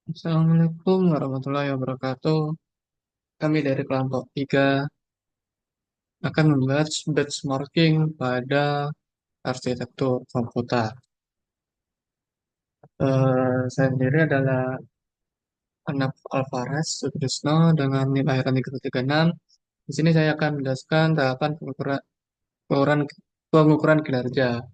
Assalamualaikum warahmatullahi wabarakatuh. Kami dari kelompok 3 akan membahas benchmarking pada arsitektur komputer. Saya sendiri adalah anak Alvarez Sutrisno dengan NIM akhiran 336. Di sini saya akan menjelaskan tahapan pengukuran, pengukuran kinerja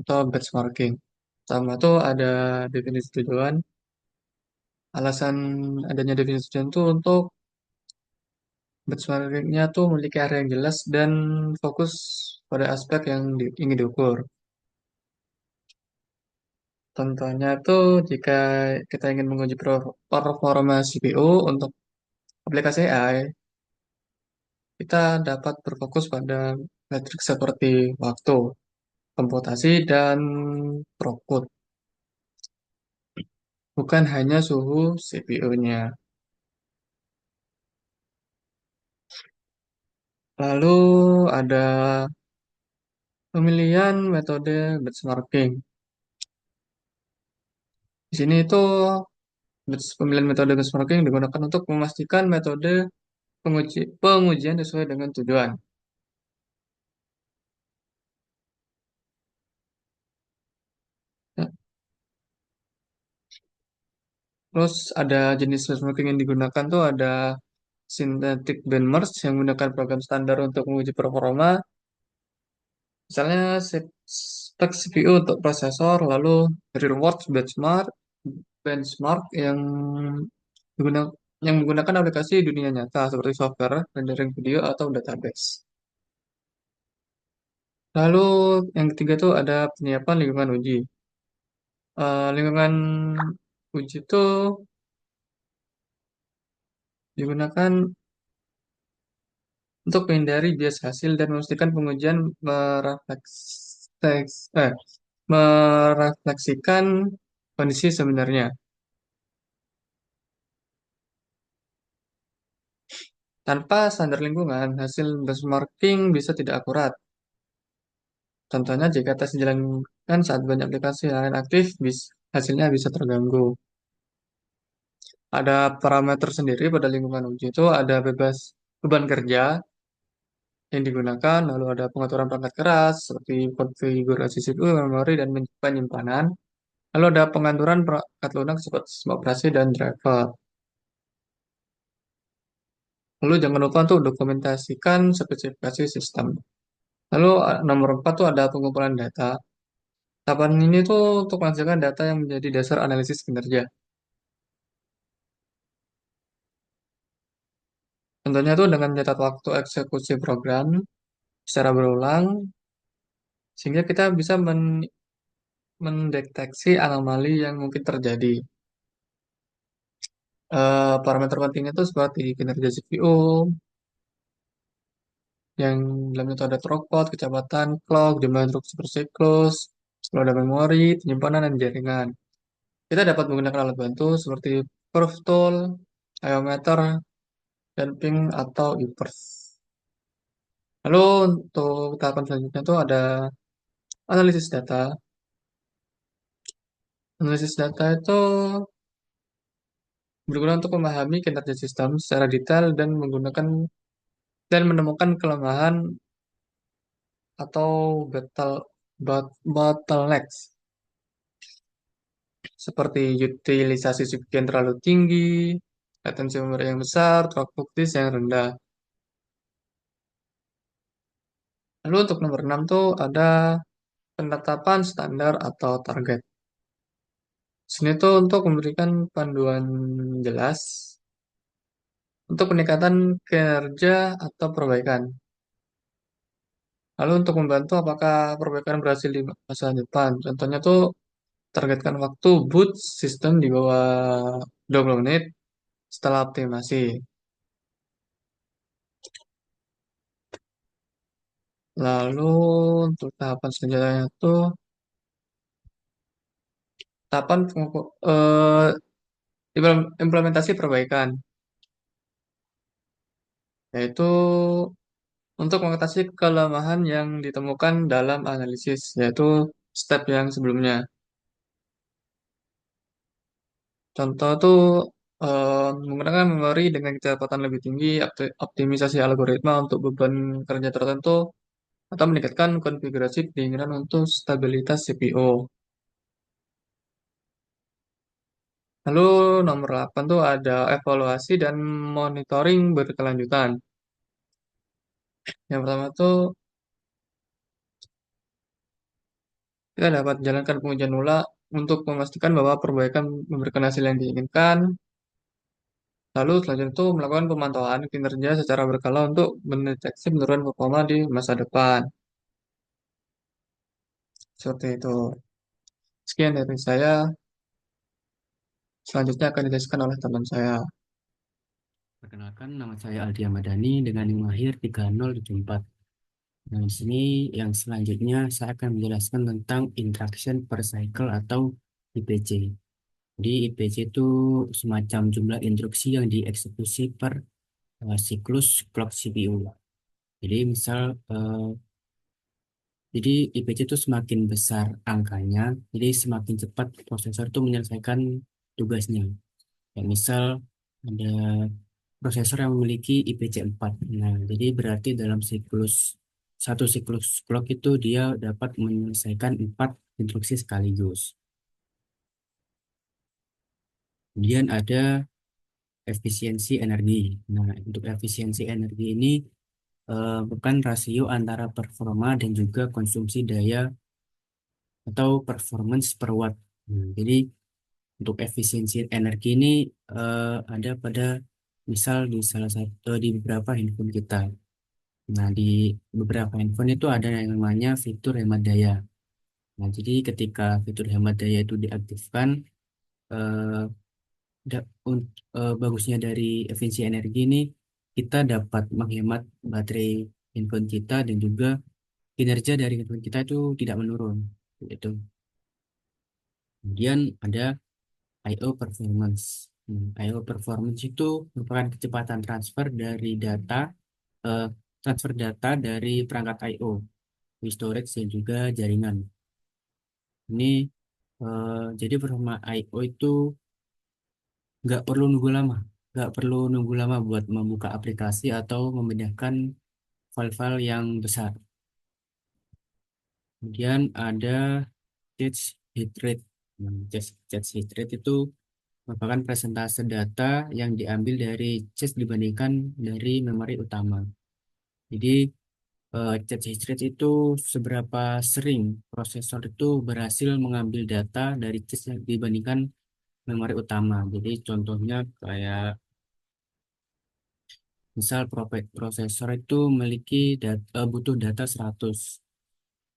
atau benchmarking. Pertama itu ada definisi tujuan. Alasan adanya definisi tujuan itu untuk benchmarkingnya tuh memiliki area yang jelas dan fokus pada aspek yang ingin diukur. Contohnya tuh jika kita ingin menguji performa CPU untuk aplikasi AI, kita dapat berfokus pada metrik seperti waktu, komputasi, dan throughput, bukan hanya suhu CPU-nya. Lalu ada pemilihan metode benchmarking. Di sini itu pemilihan metode benchmarking digunakan untuk memastikan metode pengujian sesuai dengan tujuan. Ya, terus ada jenis benchmarking yang digunakan tuh ada synthetic benchmark yang menggunakan program standar untuk menguji performa. Misalnya spek CPU untuk prosesor, lalu rewards benchmark digunakan yang menggunakan aplikasi dunia nyata seperti software, rendering video atau database. Lalu yang ketiga tuh ada penyiapan lingkungan uji. Lingkungan uji itu digunakan untuk menghindari bias hasil dan memastikan pengujian merefleksikan kondisi sebenarnya. Tanpa standar lingkungan, hasil benchmarking bisa tidak akurat. Contohnya, jika tes dijalankan saat banyak aplikasi lain aktif, hasilnya bisa terganggu. Ada parameter sendiri pada lingkungan uji itu, ada beban kerja yang digunakan, lalu ada pengaturan perangkat keras, seperti konfigurasi CPU, memori, dan penyimpanan. Lalu ada pengaturan perangkat lunak seperti sistem operasi dan driver. Lalu jangan lupa untuk dokumentasikan spesifikasi sistem. Lalu nomor 4 tuh ada pengumpulan data. Tahapan ini tuh untuk menghasilkan data yang menjadi dasar analisis kinerja. Contohnya tuh dengan mencatat waktu eksekusi program secara berulang, sehingga kita bisa mendeteksi anomali yang mungkin terjadi. Parameter pentingnya tuh seperti kinerja CPU, yang dalamnya itu ada throughput, kecepatan clock, jumlah instruksi per siklus, lalu ada memori, penyimpanan, dan jaringan. Kita dapat menggunakan alat bantu seperti Perf Tool, Iometer, dan Ping atau Ipers. Lalu untuk tahapan selanjutnya itu ada analisis data. Analisis data itu berguna untuk memahami kinerja sistem secara detail dan menemukan kelemahan atau bottlenecks seperti utilisasi CPU yang terlalu tinggi, latensi memori yang besar, throughput disk yang rendah. Lalu untuk nomor 6 tuh ada penetapan standar atau target. Sini tuh untuk memberikan panduan jelas untuk peningkatan kinerja atau perbaikan. Lalu untuk membantu apakah perbaikan berhasil di masa depan. Contohnya tuh targetkan waktu boot sistem di bawah 20 menit setelah optimasi. Lalu untuk tahapan selanjutnya itu tahapan implementasi perbaikan, yaitu untuk mengatasi kelemahan yang ditemukan dalam analisis, yaitu step yang sebelumnya. Contoh tuh menggunakan memori dengan kecepatan lebih tinggi, optimisasi algoritma untuk beban kerja tertentu, atau meningkatkan konfigurasi pendinginan untuk stabilitas CPU. Lalu nomor 8 tuh ada evaluasi dan monitoring berkelanjutan. Yang pertama tuh kita dapat jalankan pengujian ulang untuk memastikan bahwa perbaikan memberikan hasil yang diinginkan. Lalu selanjutnya itu melakukan pemantauan kinerja secara berkala untuk mendeteksi penurunan performa di masa depan. Seperti itu. Sekian dari saya. Selanjutnya akan dijelaskan oleh teman saya. Perkenalkan, nama saya Aldia Madani dengan NIM lahir 3074. Nah, di sini yang selanjutnya saya akan menjelaskan tentang interaction per cycle atau IPC. Di IPC itu semacam jumlah instruksi yang dieksekusi per siklus clock CPU. Jadi misal, jadi IPC itu semakin besar angkanya, jadi semakin cepat prosesor itu menyelesaikan tugasnya. Ya, misal ada prosesor yang memiliki IPC 4. Nah, jadi berarti dalam satu siklus clock itu dia dapat menyelesaikan 4 instruksi sekaligus. Kemudian ada efisiensi energi. Nah, untuk efisiensi energi ini bukan rasio antara performa dan juga konsumsi daya atau performance per watt. Jadi untuk efisiensi energi ini ada pada misal di salah satu di beberapa handphone kita. Nah, di beberapa handphone itu ada yang namanya fitur hemat daya. Nah, jadi ketika fitur hemat daya itu diaktifkan, eh, bagusnya dari efisiensi energi ini kita dapat menghemat baterai handphone kita dan juga kinerja dari handphone kita itu tidak menurun. Itu. Kemudian ada I/O performance. I/O performance itu merupakan kecepatan eh, transfer data dari perangkat I/O, storage dan juga jaringan. Ini jadi performa I/O itu nggak perlu nunggu lama, nggak perlu nunggu lama buat membuka aplikasi atau memindahkan file-file yang besar. Kemudian ada cache hit rate. Cache hit rate itu merupakan presentase data yang diambil dari cache dibandingkan dari memori utama. Jadi cache hit rate itu seberapa sering prosesor itu berhasil mengambil data dari cache yang dibandingkan memori utama. Jadi contohnya kayak misal prosesor itu memiliki butuh data 100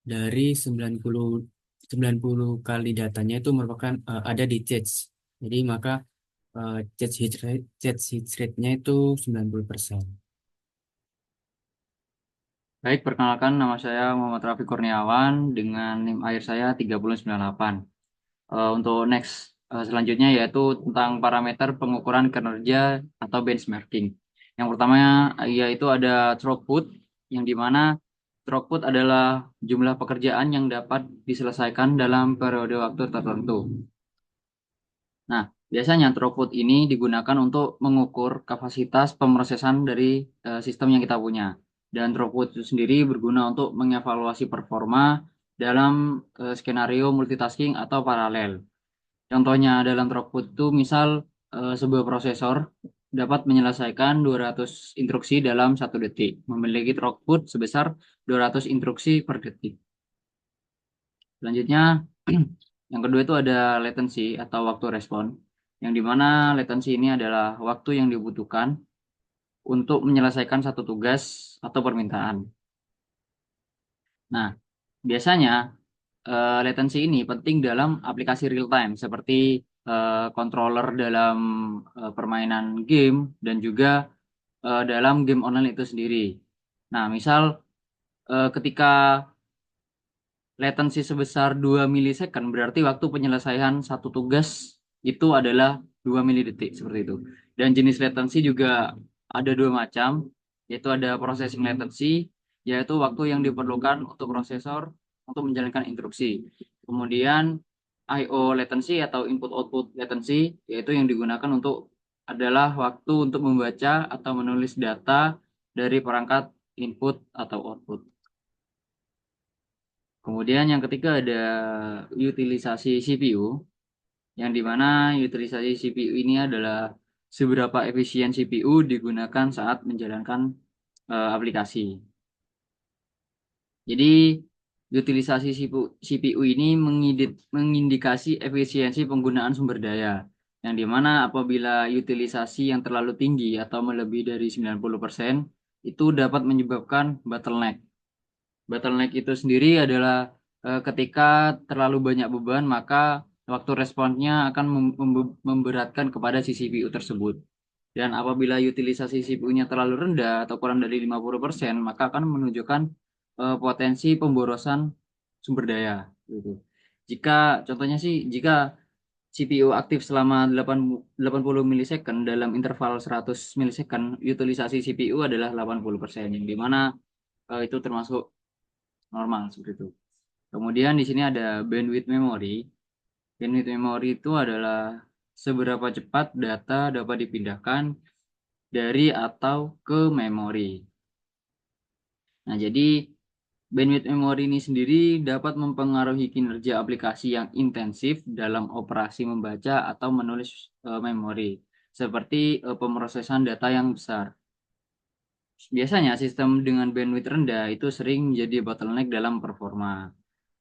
dari 90 kali datanya itu merupakan ada di cache. Jadi maka cache hit rate-nya itu 90%. Baik, perkenalkan nama saya Muhammad Rafi Kurniawan dengan NIM akhir saya 3098. Untuk next selanjutnya yaitu tentang parameter pengukuran kinerja atau benchmarking. Yang pertama yaitu ada throughput, yang dimana throughput adalah jumlah pekerjaan yang dapat diselesaikan dalam periode waktu tertentu. Nah, biasanya throughput ini digunakan untuk mengukur kapasitas pemrosesan dari sistem yang kita punya. Dan throughput itu sendiri berguna untuk mengevaluasi performa dalam skenario multitasking atau paralel. Contohnya dalam throughput itu misal sebuah prosesor dapat menyelesaikan 200 instruksi dalam 1 detik, memiliki throughput sebesar 200 instruksi per detik. Selanjutnya, yang kedua itu ada latency atau waktu respon, yang dimana latency ini adalah waktu yang dibutuhkan untuk menyelesaikan satu tugas atau permintaan. Nah, biasanya latency ini penting dalam aplikasi real time seperti controller dalam permainan game dan juga dalam game online itu sendiri. Nah, misal ketika latency sebesar 2 milisecond berarti waktu penyelesaian satu tugas itu adalah 2 milidetik seperti itu. Dan jenis latency juga ada dua macam, yaitu ada processing latency, yaitu waktu yang diperlukan untuk prosesor untuk menjalankan instruksi. Kemudian I/O latency atau input-output latency, yaitu yang digunakan adalah waktu untuk membaca atau menulis data dari perangkat input atau output. Kemudian yang ketiga ada utilisasi CPU, yang dimana utilisasi CPU ini adalah seberapa efisien CPU digunakan saat menjalankan aplikasi. Jadi utilisasi CPU ini mengindikasi efisiensi penggunaan sumber daya, yang dimana apabila utilisasi yang terlalu tinggi atau melebihi dari 90% itu dapat menyebabkan bottleneck. Bottleneck itu sendiri adalah ketika terlalu banyak beban, maka waktu responsnya akan memberatkan kepada si CPU tersebut. Dan apabila utilisasi CPU-nya terlalu rendah atau kurang dari 50%, maka akan menunjukkan potensi pemborosan sumber daya gitu. Jika contohnya sih jika CPU aktif selama 80 milisecond dalam interval 100 milisecond, utilisasi CPU adalah 80%, yang dimana itu termasuk normal seperti itu. Kemudian di sini ada bandwidth memory. Bandwidth memory itu adalah seberapa cepat data dapat dipindahkan dari atau ke memori. Nah, jadi bandwidth memory ini sendiri dapat mempengaruhi kinerja aplikasi yang intensif dalam operasi membaca atau menulis memori, seperti pemrosesan data yang besar. Biasanya sistem dengan bandwidth rendah itu sering menjadi bottleneck dalam performa.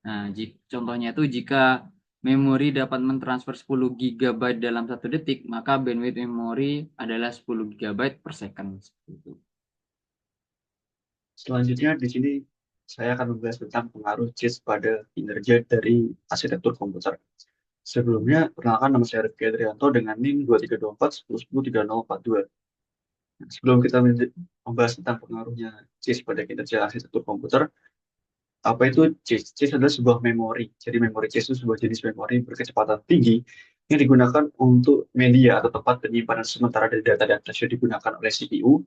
Nah, contohnya itu jika memori dapat mentransfer 10 GB dalam 1 detik, maka bandwidth memori adalah 10 GB per second. Selanjutnya di sini saya akan membahas tentang pengaruh CIS pada kinerja dari arsitektur komputer. Sebelumnya, perkenalkan nama saya Rifki Adrianto dengan NIM 2324 Nah, sebelum kita membahas tentang pengaruhnya CIS pada kinerja arsitektur komputer, apa itu CIS? CIS adalah sebuah memori. Jadi memori CIS itu sebuah jenis memori berkecepatan tinggi yang digunakan untuk media atau tempat penyimpanan sementara dari data-data yang digunakan oleh CPU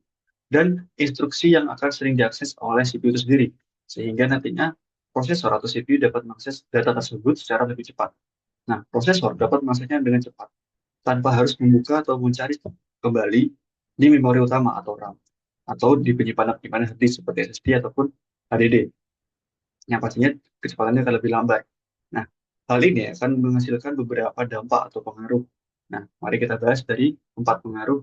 dan instruksi yang akan sering diakses oleh CPU itu sendiri. Sehingga nantinya prosesor atau CPU dapat mengakses data tersebut secara lebih cepat. Nah, prosesor dapat mengaksesnya dengan cepat tanpa harus membuka atau mencari kembali di memori utama atau RAM atau di penyimpanan hard disk seperti SSD ataupun HDD. Yang pastinya kecepatannya akan lebih lambat. Nah, hal ini akan menghasilkan beberapa dampak atau pengaruh. Nah, mari kita bahas dari 4 pengaruh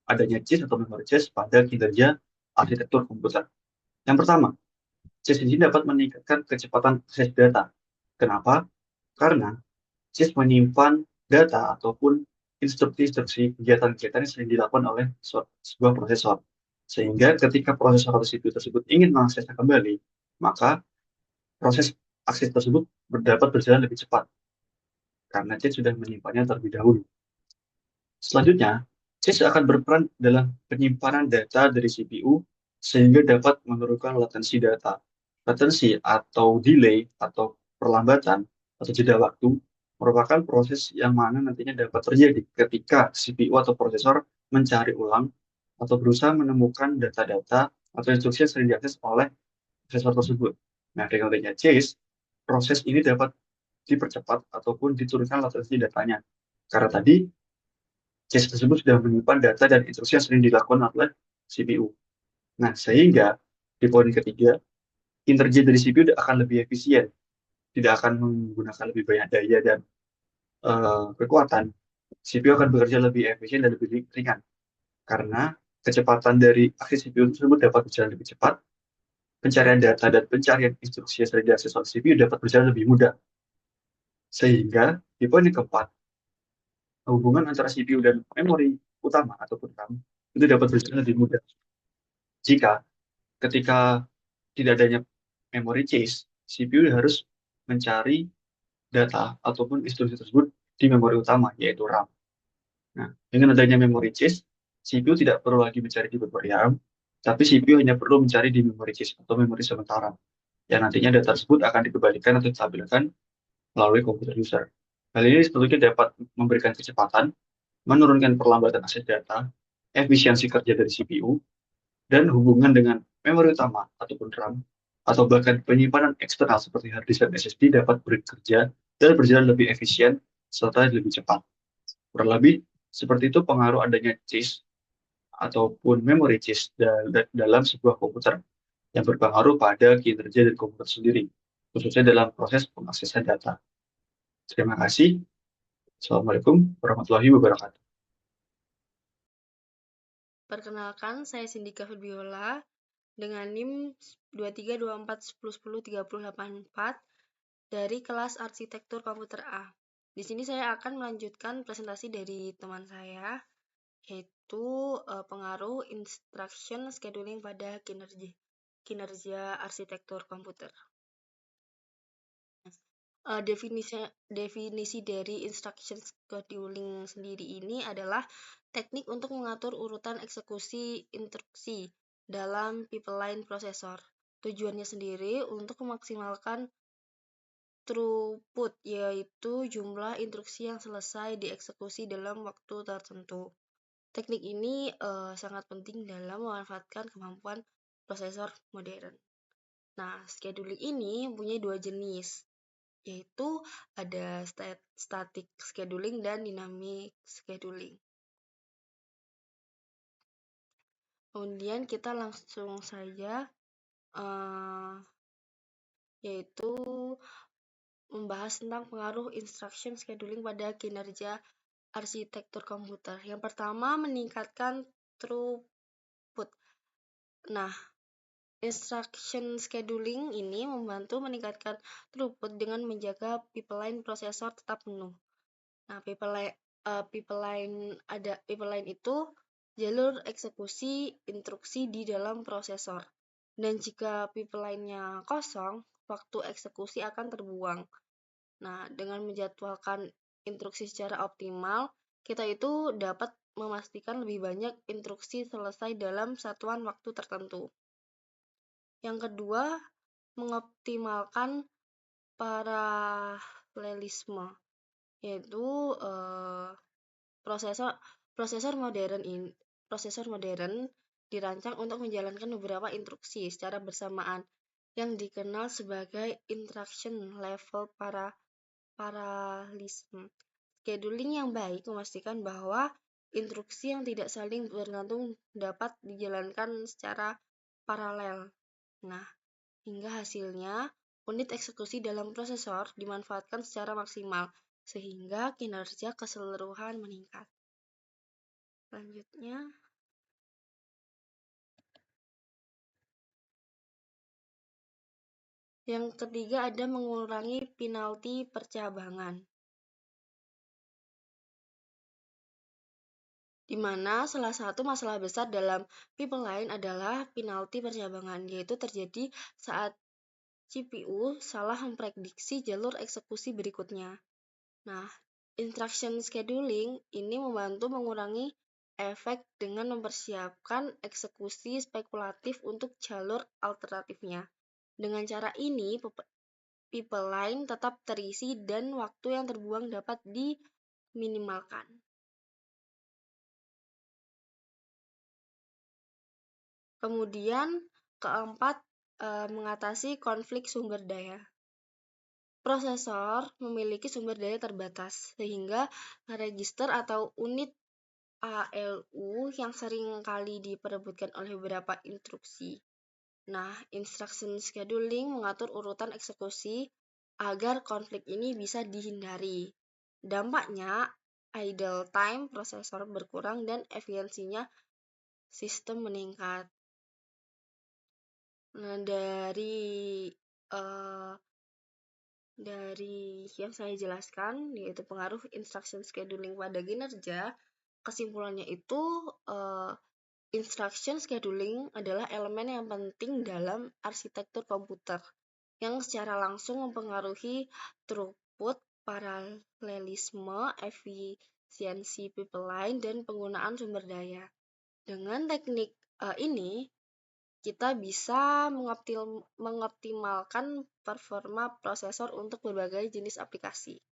adanya CIS atau memori CIS pada kinerja arsitektur komputer. Yang pertama, CIS ini dapat meningkatkan kecepatan akses data. Kenapa? Karena CIS menyimpan data ataupun instruksi-instruksi kegiatan-kegiatan yang sering dilakukan oleh sebuah prosesor. Sehingga ketika prosesor atau CPU tersebut ingin mengaksesnya kembali, maka proses akses tersebut dapat berjalan lebih cepat. Karena CIS sudah menyimpannya terlebih dahulu. Selanjutnya, CIS akan berperan dalam penyimpanan data dari CPU sehingga dapat menurunkan latensi data. Latensi atau delay atau perlambatan atau jeda waktu merupakan proses yang mana nantinya dapat terjadi ketika CPU atau prosesor mencari ulang atau berusaha menemukan data-data atau instruksi yang sering diakses oleh prosesor tersebut. Nah, dengan adanya CIS, proses ini dapat dipercepat ataupun diturunkan latensi datanya. Karena tadi CIS tersebut sudah menyimpan data dan instruksi yang sering dilakukan oleh CPU. Nah, sehingga di poin ketiga, kinerja dari CPU akan lebih efisien, tidak akan menggunakan lebih banyak daya dan kekuatan. CPU akan bekerja lebih efisien dan lebih ringan, karena kecepatan dari aksi CPU tersebut dapat berjalan lebih cepat, pencarian data dan pencarian instruksi yang sering diakses oleh CPU dapat berjalan lebih mudah. Sehingga di poin yang keempat, hubungan antara CPU dan memori utama ataupun RAM itu dapat berjalan lebih mudah. Jika ketika tidak adanya memori CIS, CPU harus mencari data ataupun instruksi tersebut di memori utama, yaitu RAM. Nah, dengan adanya memori CIS, CPU tidak perlu lagi mencari di memori RAM, tapi CPU hanya perlu mencari di memori CIS atau memori sementara, yang nantinya data tersebut akan dikembalikan atau ditampilkan melalui komputer user. Hal ini tentunya dapat memberikan kecepatan, menurunkan perlambatan akses data, efisiensi kerja dari CPU, dan hubungan dengan memori utama ataupun RAM, atau bahkan penyimpanan eksternal seperti hard disk dan SSD dapat bekerja dan berjalan lebih efisien serta lebih cepat. Kurang lebih seperti itu pengaruh adanya CIS ataupun memory CIS dalam sebuah komputer yang berpengaruh pada kinerja dari komputer sendiri, khususnya dalam proses pengaksesan data. Terima kasih. Assalamualaikum warahmatullahi wabarakatuh. Perkenalkan, saya Sindika Febiola dengan NIM 232410103084 dari kelas Arsitektur Komputer A. Di sini saya akan melanjutkan presentasi dari teman saya, yaitu pengaruh instruction scheduling pada kinerja arsitektur komputer. Definisi dari instruction scheduling sendiri ini adalah teknik untuk mengatur urutan eksekusi instruksi dalam pipeline prosesor. Tujuannya sendiri untuk memaksimalkan throughput, yaitu jumlah instruksi yang selesai dieksekusi dalam waktu tertentu. Teknik ini sangat penting dalam memanfaatkan kemampuan prosesor modern. Nah, scheduling ini punya dua jenis, yaitu ada static scheduling dan dynamic scheduling. Kemudian kita langsung saja yaitu membahas tentang pengaruh instruction scheduling pada kinerja arsitektur komputer. Yang pertama, meningkatkan throughput. Nah, instruction scheduling ini membantu meningkatkan throughput dengan menjaga pipeline prosesor tetap penuh. Nah, pipeline itu jalur eksekusi instruksi di dalam prosesor. Dan jika pipeline-nya kosong, waktu eksekusi akan terbuang. Nah, dengan menjadwalkan instruksi secara optimal, kita itu dapat memastikan lebih banyak instruksi selesai dalam satuan waktu tertentu. Yang kedua, mengoptimalkan paralelisme, yaitu prosesor modern dirancang untuk menjalankan beberapa instruksi secara bersamaan yang dikenal sebagai instruction level paralelisme. Scheduling yang baik memastikan bahwa instruksi yang tidak saling bergantung dapat dijalankan secara paralel. Nah, hingga hasilnya unit eksekusi dalam prosesor dimanfaatkan secara maksimal sehingga kinerja keseluruhan meningkat. Selanjutnya, yang ketiga ada mengurangi penalti percabangan, di mana salah satu masalah besar dalam pipeline adalah penalti percabangan, yaitu terjadi saat CPU salah memprediksi jalur eksekusi berikutnya. Nah, instruction scheduling ini membantu mengurangi efek dengan mempersiapkan eksekusi spekulatif untuk jalur alternatifnya. Dengan cara ini, pipeline tetap terisi dan waktu yang terbuang dapat diminimalkan. Kemudian, keempat, mengatasi konflik sumber daya. Prosesor memiliki sumber daya terbatas, sehingga register atau unit ALU yang sering kali diperebutkan oleh beberapa instruksi. Nah, instruction scheduling mengatur urutan eksekusi agar konflik ini bisa dihindari. Dampaknya, idle time prosesor berkurang dan efisiensinya sistem meningkat. Nah, dari yang saya jelaskan, yaitu pengaruh instruction scheduling pada kinerja, kesimpulannya itu instruction scheduling adalah elemen yang penting dalam arsitektur komputer yang secara langsung mempengaruhi throughput, paralelisme, efisiensi pipeline, dan penggunaan sumber daya. Dengan teknik ini, kita bisa mengoptimalkan performa prosesor untuk berbagai jenis aplikasi.